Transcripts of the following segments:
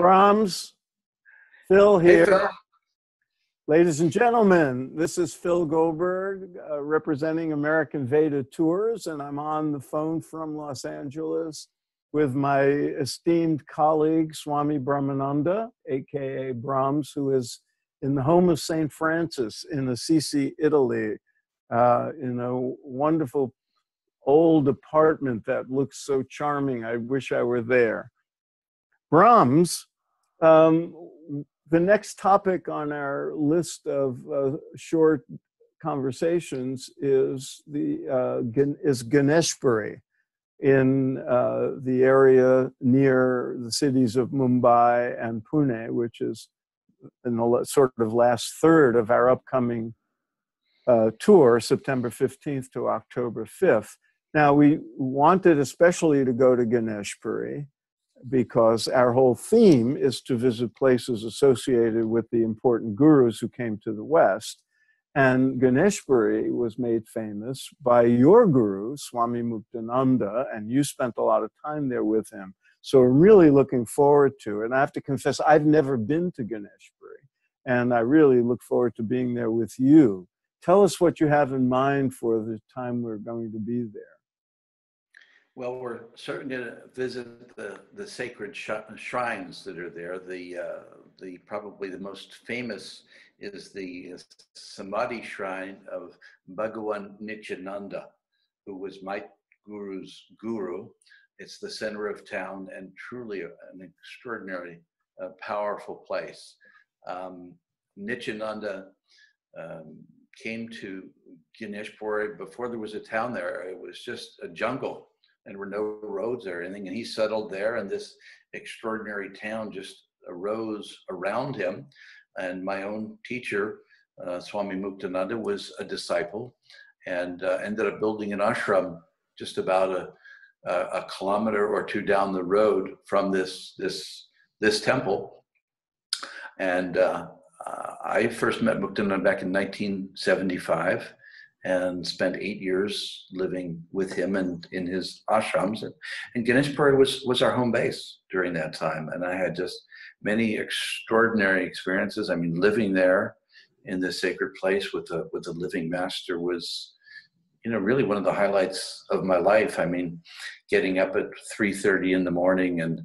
Brahms, Phil Hey, here. Phil. Ladies and gentlemen, this is Phil Goldberg representing American Veda Tours, and I'm on the phone from Los Angeles with my esteemed colleague, Swami Brahmananda, aka Brahms, who is in the home of St. Francis in Assisi, Italy, in a wonderful old apartment that looks so charming. I wish I were there. Brahms, the next topic on our list of short conversations is Ganeshpuri in the area near the cities of Mumbai and Pune, which is in the sort of last third of our upcoming tour, September 15th to October 5th. Now, we wanted especially to go to Ganeshpuri because our whole theme is to visit places associated with the important gurus who came to the West. And Ganeshpuri was made famous by your guru, Swami Muktananda, and you spent a lot of time there with him. So I'm really looking forward to it. And I have to confess, I've never been to Ganeshpuri, and I really look forward to being there with you. Tell us what you have in mind for the time we're going to be there. Well, we're certainly going to visit the sacred shrines that are there. The probably the most famous is the Samadhi shrine of Bhagawan Nityananda, who was my guru's guru. It's the center of town and truly an extraordinary, powerful place. Nityananda came to Ganeshpuri before there was a town there. It was just a jungle. And there were no roads or anything. And he settled there, and this extraordinary town just arose around him. And my own teacher, Swami Muktananda, was a disciple and ended up building an ashram just about a kilometer or two down the road from this temple. And I first met Muktananda back in 1975. And spent 8 years living with him and in his ashrams. And Ganeshpuri was our home base during that time. And I had just many extraordinary experiences. I mean, living there in this sacred place with the living master was, really one of the highlights of my life. I mean, getting up at 3:30 in the morning and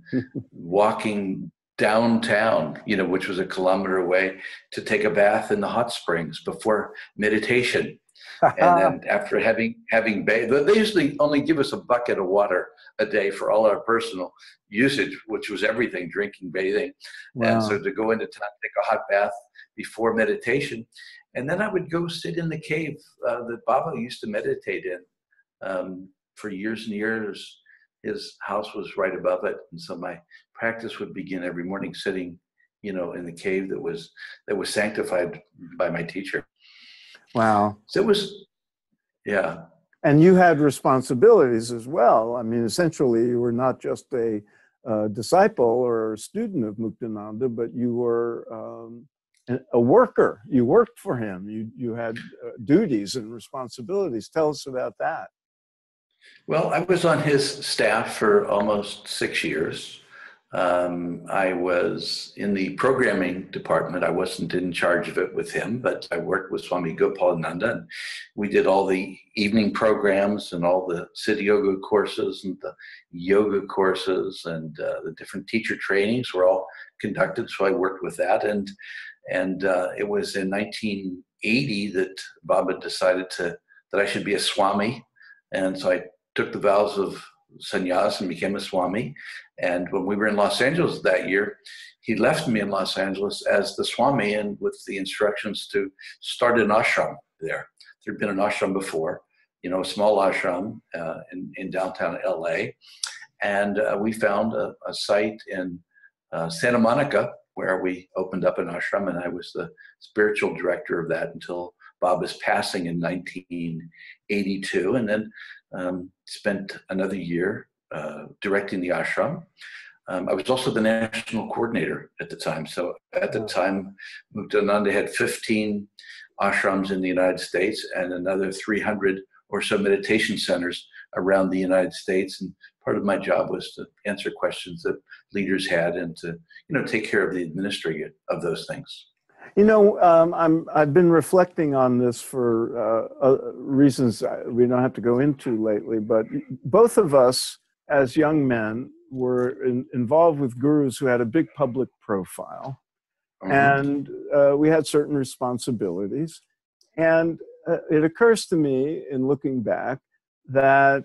walking downtown, which was a kilometer away, to take a bath in the hot springs before meditation. And then after having bathed, they usually only give us a bucket of water a day for all our personal usage, which was everything, drinking, bathing. Wow. And so to go into town, take a hot bath before meditation. And then I would go sit in the cave that Baba used to meditate in for years and years. His house was right above it. And so my practice would begin every morning sitting, in the cave that was sanctified by my teacher. Wow. So it was, yeah. And you had responsibilities as well. I mean, essentially, you were not just a disciple or a student of Muktananda, but you were a worker. You worked for him. You had duties and responsibilities. Tell us about that. Well, I was on his staff for almost 6 years. I was in the programming department. I wasn't in charge of it with him, but I worked with Swami Gopalananda, and we did all the evening programs and all the Siddha Yoga courses and the yoga courses, and the different teacher trainings were all conducted. So I worked with that, and it was in 1980 that Baba decided that I should be a Swami, and so I took the vows of sannyas and became a Swami. And when we were in Los Angeles that year, he left me in Los Angeles as the Swami and with the instructions to start an ashram there. There'd been an ashram before, a small ashram in downtown LA. And we found a site in Santa Monica where we opened up an ashram, and I was the spiritual director of that until Baba's passing in 1982. And then spent another year directing the ashram. I was also the national coordinator at the time. So at the time, Muktananda had 15 ashrams in the United States and another 300 or so meditation centers around the United States, and part of my job was to answer questions that leaders had and to, take care of the administering of those things. I've been reflecting on this for reasons we don't have to go into lately, but both of us as young men were involved with gurus who had a big public profile, and we had certain responsibilities. And it occurs to me in looking back that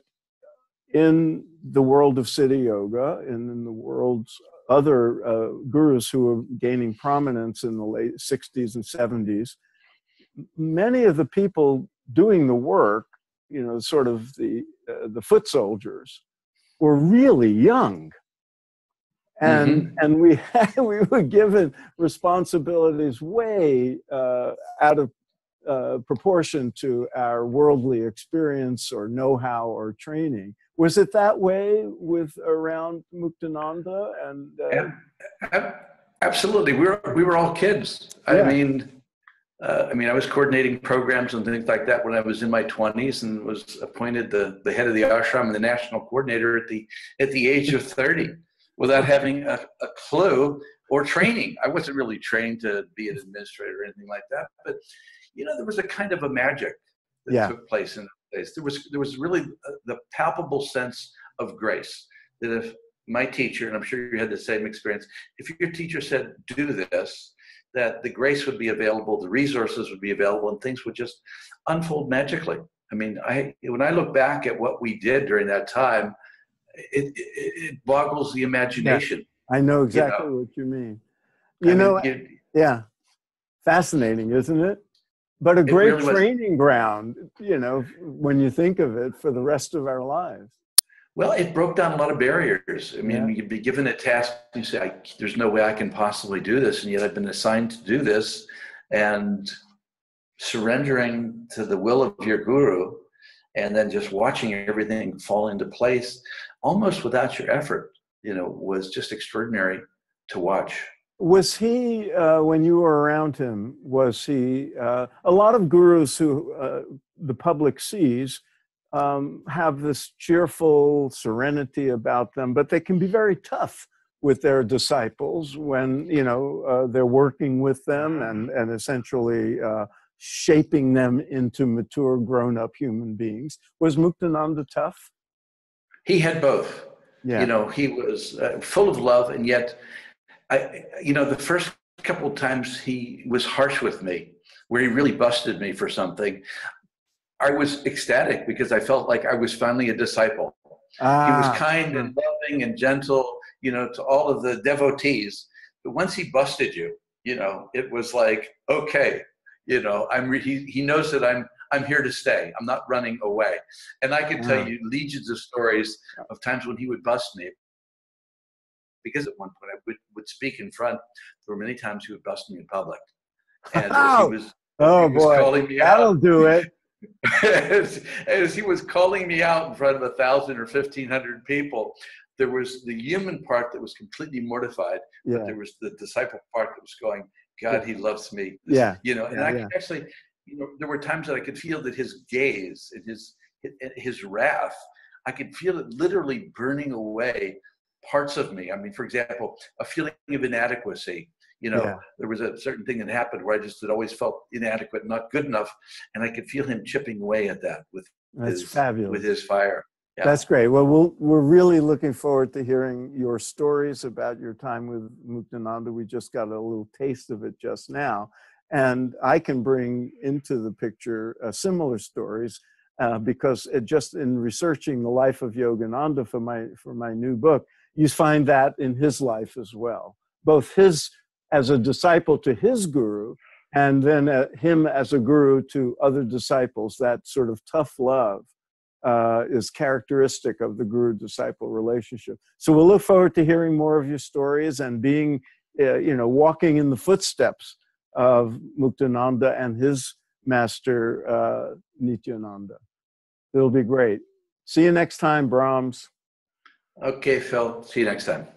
in the world of Siddha Yoga and in the world's other gurus who were gaining prominence in the late 60s and 70s, many of the people doing the work, sort of the foot soldiers, were really young. And we were given responsibilities way out of proportion to our worldly experience or know-how or training. Was it that way with around Muktananda? And absolutely, we were all kids. Yeah. I mean, I was coordinating programs and things like that when I was in my 20s, and was appointed the head of the ashram and the national coordinator at the age of 30, without having a clue or training. I wasn't really trained to be an administrator or anything like that, but there was a kind of a magic that took place in the place. There was really the palpable sense of grace that if my teacher, and I'm sure you had the same experience, if your teacher said, do this, that the grace would be available, the resources would be available, and things would just unfold magically. I mean, when I look back at what we did during that time, it boggles the imagination. Yeah, I know exactly what you mean. Yeah, fascinating, isn't it? But a great really training ground, when you think of it, for the rest of our lives. Well, it broke down a lot of barriers. I mean, you'd be given a task, and you say, there's no way I can possibly do this, and yet I've been assigned to do this, and surrendering to the will of your guru, and then just watching everything fall into place, almost without your effort, was just extraordinary to watch. Was he, when you were around him, was he, a lot of gurus who the public sees have this cheerful serenity about them, but they can be very tough with their disciples when, they're working with them and essentially shaping them into mature, grown-up human beings. Was Muktananda tough? He had both. Yeah. He was full of love, and yet, the first couple of times he was harsh with me, where he really busted me for something, I was ecstatic because I felt like I was finally a disciple. He was kind and loving and gentle, to all of the devotees. But once he busted you, it was like, okay, he knows that I'm here to stay. I'm not running away. And I can tell you legions of stories of times when he would bust me. Because at one point I would speak in front. There were many times he would bust me in public. And he was calling me out. That'll do it. as he was calling me out in front of 1,000 or 1,500 people, there was the human part that was completely mortified, but there was the disciple part that was going, God, he loves me. I could actually, there were times that I could feel that his gaze and his wrath, I could feel it literally burning away parts of me. I mean, for example, a feeling of inadequacy. There was a certain thing that happened where I just had always felt inadequate, not good enough, and I could feel him chipping away at that with his fire. Yeah. That's great. Well, we're really looking forward to hearing your stories about your time with Muktananda. We just got a little taste of it just now, and I can bring into the picture similar stories because just in researching the life of Yogananda for my new book, you find that in his life as well, both his as a disciple to his guru, and then him as a guru to other disciples. That sort of tough love is characteristic of the guru-disciple relationship. So we'll look forward to hearing more of your stories and being, walking in the footsteps of Muktananda and his master, Nityananda. It'll be great. See you next time, Brahms. Okay, Phil. See you next time.